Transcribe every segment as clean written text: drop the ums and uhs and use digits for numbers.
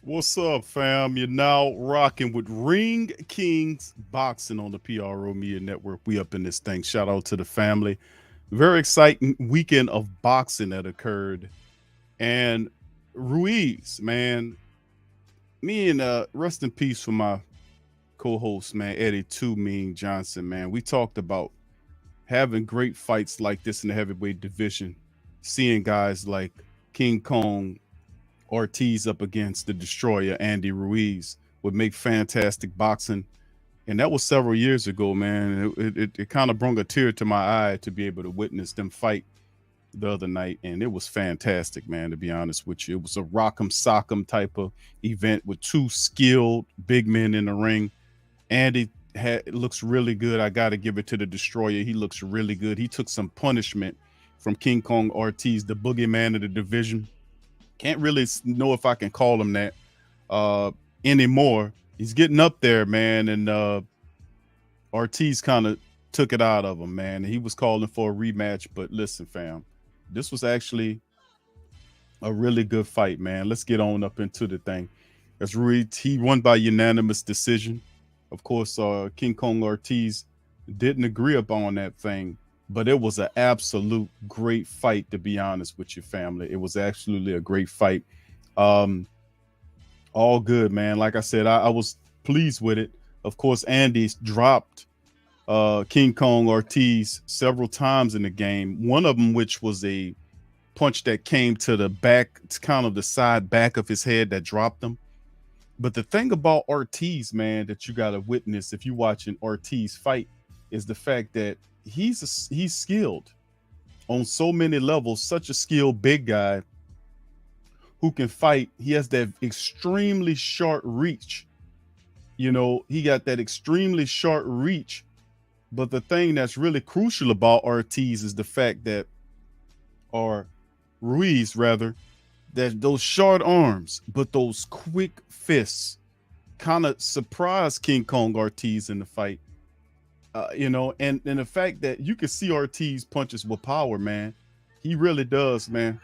What's up, fam? You're now rocking with Ring Kings Boxing on the PRO Media Network. We up in this thing. Shout out to the family. Very exciting weekend of boxing that occurred. And Ruiz, man, me and rest in peace for my co-host, man, Eddie Two Mean Johnson, man. We talked about having great fights like this in the heavyweight division, seeing guys like King Kong Ortiz up against the destroyer Andy Ruiz would make fantastic boxing. And that was several years ago, man. It kind of brought a tear to my eye to be able to witness them fight the other night. And it was fantastic, man, to be honest with you. It was a rock'em sock'em type of event with two skilled big men in the ring. Andy looks really good. I got to give it to the destroyer. He looks really good. He took some punishment from King Kong Ortiz, the boogeyman of the division. Can't really know if I can call him that anymore. He's getting up there, man, and Ortiz kind of took it out of him, man. He was calling for a rematch, but listen, fam, this was actually a really good fight, man. Let's get on up into the thing. As Ruiz, he won by unanimous decision. Of course, King Kong Ortiz didn't agree upon that thing, but it was an absolute great fight, to be honest with your family. It was absolutely a great fight. Um, all good, man. Like I said, I was pleased with it. Of course, Andy dropped King Kong Ortiz several times in the game. One of them, which was a punch that came to the back, it's kind of the side back of his head that dropped him. But the thing about Ortiz, man, that you got to witness if you watching Ortiz fight is the fact that he's skilled on so many levels, such a skilled big guy who can fight. He has that extremely short reach. You know, he got that extremely short reach. But the thing that's really crucial about Ortiz is the fact that, or Ruiz rather, that those short arms, but those quick fists kind of surprised King Kong Ortiz in the fight. And the fact that you can see Ortiz punches with power, man. He really does, man.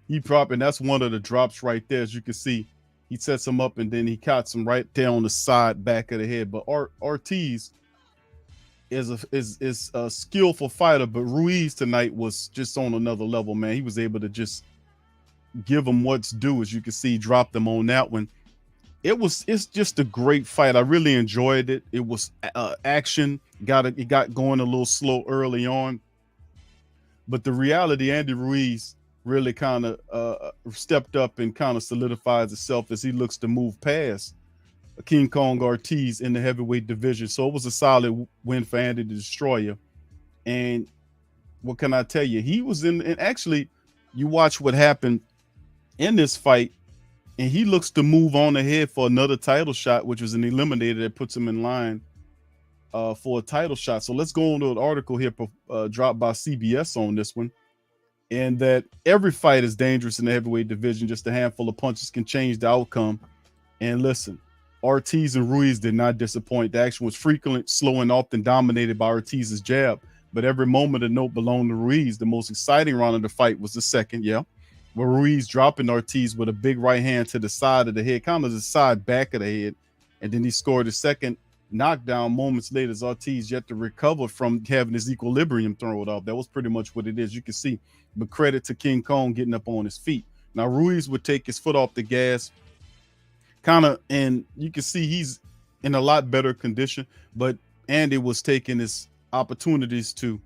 And that's one of the drops right there. As you can see, he sets him up and then he cuts him right there on the side back of the head. But Ortiz is a skillful fighter, but Ruiz tonight was just on another level, man. He was able to just give him what's due. As you can see, drop them on that one. It's just a great fight. I really enjoyed it. It was action. It got going a little slow early on, but the reality, Andy Ruiz really kind of stepped up and kind of solidifies itself as he looks to move past King Kong Ortiz in the heavyweight division. So it was a solid win for Andy the Destroyer. And what can I tell you? He was in, and actually, you watch what happened in this fight, and he looks to move on ahead for another title shot, which was an eliminator that puts him in line for a title shot. So let's go on to an article here dropped by CBS on this one. And that every fight is dangerous in the heavyweight division. Just a handful of punches can change the outcome. And listen, Ortiz and Ruiz did not disappoint. The action was frequently slow and often dominated by Ortiz's jab. But every moment of note belonged to Ruiz. The most exciting round of the fight was the second, where Ruiz dropping Ortiz with a big right hand to the side of the head, kind of the side back of the head. And then he scored a second knockdown moments later as Ortiz yet to recover from having his equilibrium thrown off. That was pretty much what it is. You can see, but credit to King Kong getting up on his feet. Now, Ruiz would take his foot off the gas, and you can see he's in a lot better condition, but Andy was taking his opportunities to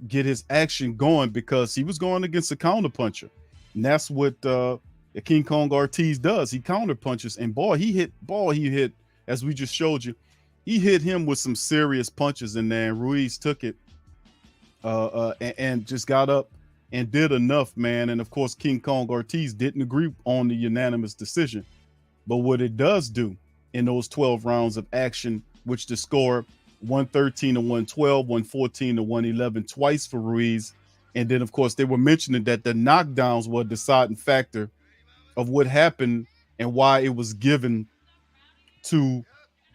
get his action going because he was going against a counterpuncher. And that's what King Kong Ortiz does. He counter punches, and he hit, as we just showed you, he hit him with some serious punches in there, and Ruiz took it and just got up and did enough, man. And of course, King Kong Ortiz didn't agree on the unanimous decision. But what it does do in those 12 rounds of action, which the score 113 to 112, 114 to 111 twice for Ruiz. And then, of course, they were mentioning that the knockdowns were a deciding factor of what happened and why it was given to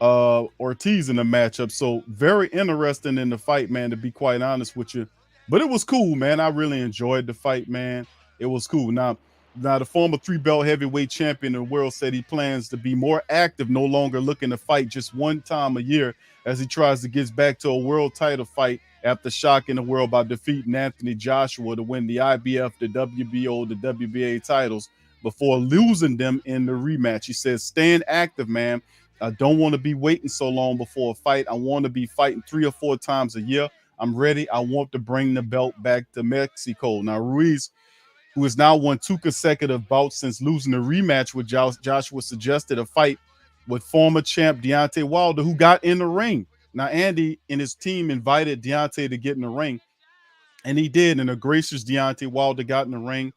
Ortiz in the matchup. So very interesting in the fight, man, to be quite honest with you. But it was cool, man. I really enjoyed the fight, man. It was cool. Now, Now, the former three-belt heavyweight champion of the world said he plans to be more active, no longer looking to fight just one time a year as he tries to get back to a world title fight after shocking the world by defeating Anthony Joshua to win the IBF, the WBO, the WBA titles before losing them in the rematch. He says, staying active, man. I don't want to be waiting so long before a fight. I want to be fighting 3 or 4 times a year. I'm ready. I want to bring the belt back to Mexico. Now, Ruiz, who has now won 2 consecutive bouts since losing the rematch with Joshua, suggested a fight with former champ Deontay Wilder, who got in the ring. Now, Andy and his team invited Deontay to get in the ring, and he did. And a gracious Deontay Wilder got in the ring,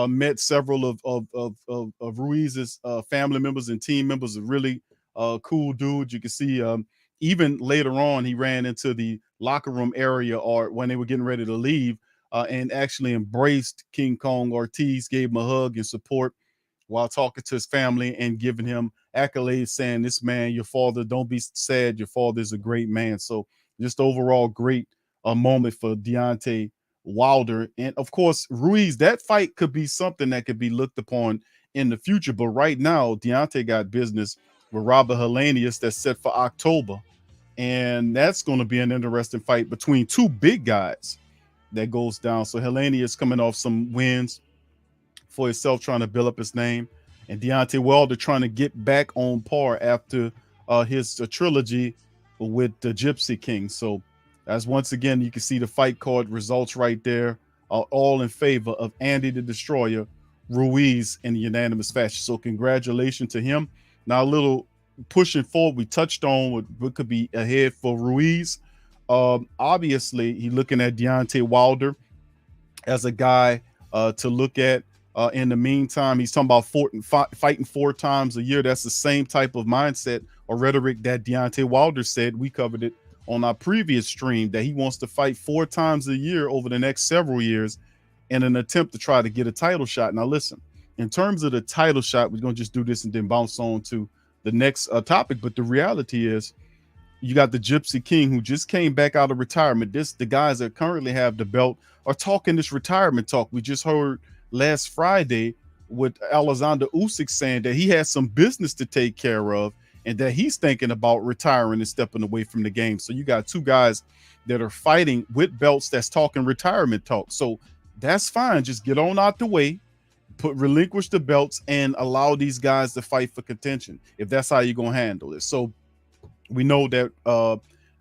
met several of Ruiz's family members and team members. A really cool dude. You can see even later on, he ran into the locker room area or when they were getting ready to leave, and actually embraced King Kong Ortiz, gave him a hug and support while talking to his family and giving him accolades, saying, "This man, your father, don't be sad. Your father is a great man." So just overall great moment for Deontay Wilder. And of course, Ruiz, that fight could be something that could be looked upon in the future. But right now, Deontay got business with Robert Helenius that's set for October. And that's going to be an interesting fight between two big guys that goes down. So Helenius coming off some wins for himself, trying to build up his name, and Deontay Wilder trying to get back on par after his trilogy with the Gypsy King. So, as once again, you can see the fight card results right there, all in favor of Andy the Destroyer Ruiz in unanimous fashion. So, congratulations to him. Now, a little pushing forward, we touched on what could be ahead for Ruiz. Obviously, he's looking at Deontay Wilder as a guy to look at. In the meantime, he's talking about fighting 4 times a year. That's the same type of mindset or rhetoric that Deontay Wilder said. We covered it on our previous stream, that he wants to fight 4 times a year over the next several years in an attempt to try to get a title shot. Now, listen, in terms of the title shot, we're going to just do this and then bounce on to the next topic. But the reality is, you got the Gypsy King, who just came back out of retirement. The guys that currently have the belt are talking this retirement talk. We just heard last Friday with Alexander Usyk saying that he has some business to take care of and that he's thinking about retiring and stepping away from the game. So you got 2 guys that are fighting with belts that's talking retirement talk. So that's fine. Just get on out the way, relinquish the belts, and allow these guys to fight for contention, if that's how you're going to handle it. So we know that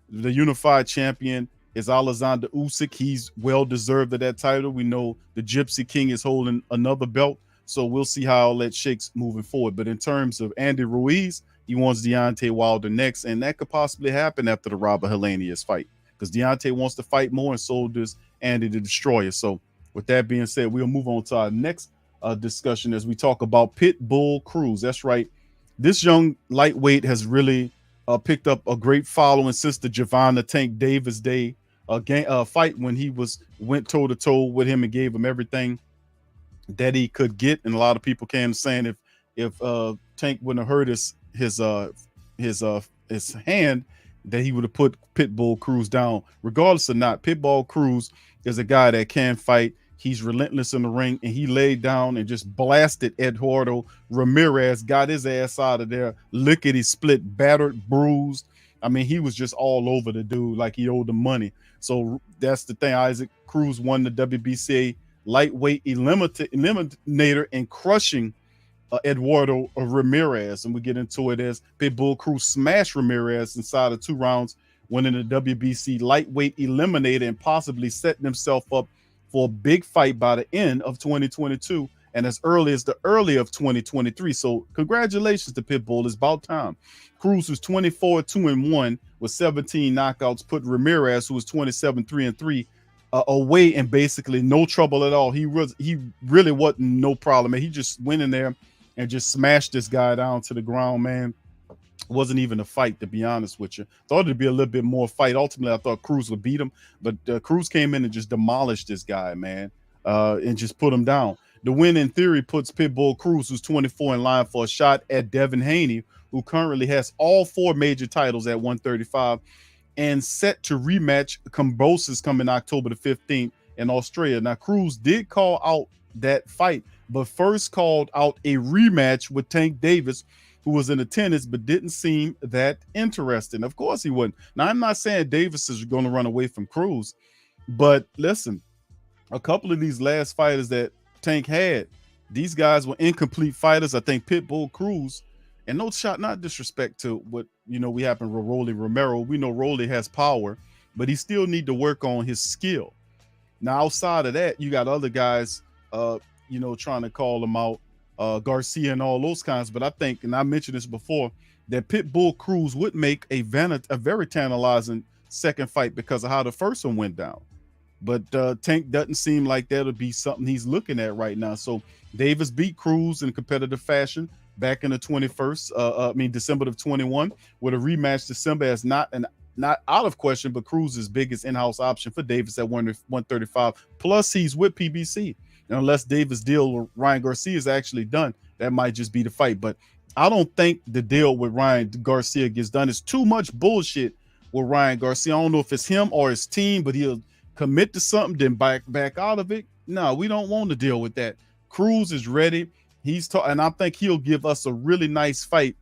the unified champion is Alexander Usyk. He's well deserved of that title. We know the Gypsy King is holding another belt, so we'll see how all that shakes moving forward. But in terms of Andy Ruiz, he wants Deontay Wilder next, and that could possibly happen after the Robert Helenius fight, because Deontay wants to fight more, and so does Andy the Destroyer. So with that being said, we'll move on to our next discussion as we talk about Pitbull Cruz. That's right. This young lightweight has really picked up a great following since the Javon the Tank Davis day fight, when he went toe to toe with him and gave him everything that he could get. And a lot of people came saying if Tank wouldn't have hurt his hand, that he would have put Pitbull Cruz down. Regardless or not, Pitbull Cruz is a guy that can fight. He's relentless in the ring, and he laid down and just blasted Eduardo Ramirez, got his ass out of there, lickety split, battered, bruised. I mean, he was just all over the dude like he owed him money. So that's the thing. Isaac Cruz won the WBC lightweight eliminator and crushing Eduardo Ramirez. And we get into it as Pitbull Cruz smashed Ramirez inside of 2 rounds, winning the WBC lightweight eliminator and possibly setting himself up for a big fight by the end of 2022 and as early as the early of 2023. So congratulations to Pitbull. It's about time. Cruz was 24-2-1 with 17 knockouts, put Ramirez, who was 27-3-3, away and basically no trouble at all. He really wasn't no problem, man. He just went in there and just smashed this guy down to the ground, man. It wasn't even a fight, to be honest with you. Thought it'd be a little bit more fight. Ultimately, I thought Cruz would beat him, but Cruz came in and just demolished this guy, man, and just put him down. The win, in theory, puts Pitbull Cruz, who's 24, in line for a shot at Devin Haney, who currently has all 4 major titles at 135, and set to rematch Kambosos coming October the 15th in Australia. Now, Cruz did call out that fight, but first called out a rematch with Tank Davis, who was in attendance but didn't seem that interested. Of course he wouldn't. Now, I'm not saying Davis is going to run away from Cruz, but listen, a couple of these last fighters that Tank had, these guys were incomplete fighters. I think Pitbull Cruz, and no shot, not disrespect to what we happen with Rolly Romero. We know Rolly has power, but he still need to work on his skill. Now, outside of that, you got other guys, trying to call them out, Garcia and all those kinds. But I think, and I mentioned this before, that Pitbull Cruz would make a very tantalizing second fight because of how the first one went down. But Tank doesn't seem like that'll be something he's looking at right now. So Davis beat Cruz in competitive fashion back in the 21st. December of 21, with a rematch December as not out of question, but Cruz's biggest in-house option for Davis at 135. Plus, he's with PBC. And unless Davis' deal with Ryan Garcia is actually done, that might just be the fight. But I don't think the deal with Ryan Garcia gets done. It's too much bullshit with Ryan Garcia. I don't know if it's him or his team, but he'll commit to something, then back out of it. No, we don't want to deal with that. Cruz is ready. And I think he'll give us a really nice fight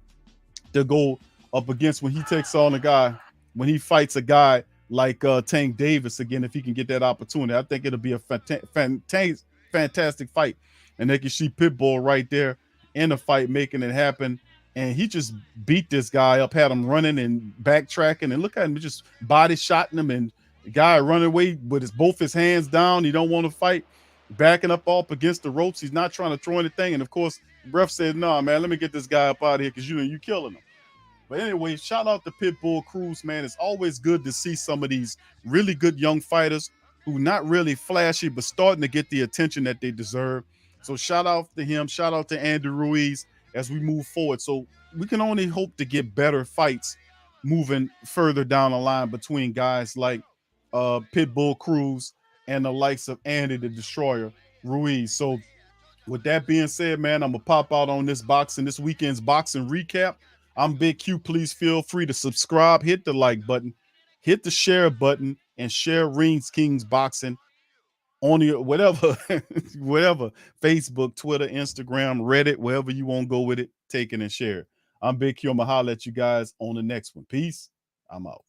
to go up against when he takes on a guy, when he fights a guy like Tank Davis again, if he can get that opportunity. I think it'll be a fantastic fight. And they can see Pitbull right there in the fight, making it happen. And he just beat this guy up, had him running and backtracking. And look at him, just body shotting him, and the guy running away with both his hands down. He don't want to fight, backing up against the ropes. He's not trying to throw anything. And of course, the ref said, "No, man, let me get this guy up out of here because you killing him." But anyway, shout out to Pitbull Cruz, man. It's always good to see some of these really good young fighters who not really flashy, but starting to get the attention that they deserve. So shout out to him. Shout out to Andy Ruiz as we move forward. So we can only hope to get better fights moving further down the line between guys like Pitbull Cruz and the likes of Andy the Destroyer Ruiz. So with that being said, man, I'm gonna pop out on this weekend's boxing recap. I'm Big Q. Please feel free to subscribe, hit the like button, hit the share button, and share Rings Kings Boxing on your whatever, whatever, Facebook, Twitter, Instagram, Reddit, wherever you want to go with it, take it and share it. I'm Big Q. I'm gonna holler at you guys on the next one. Peace. I'm out.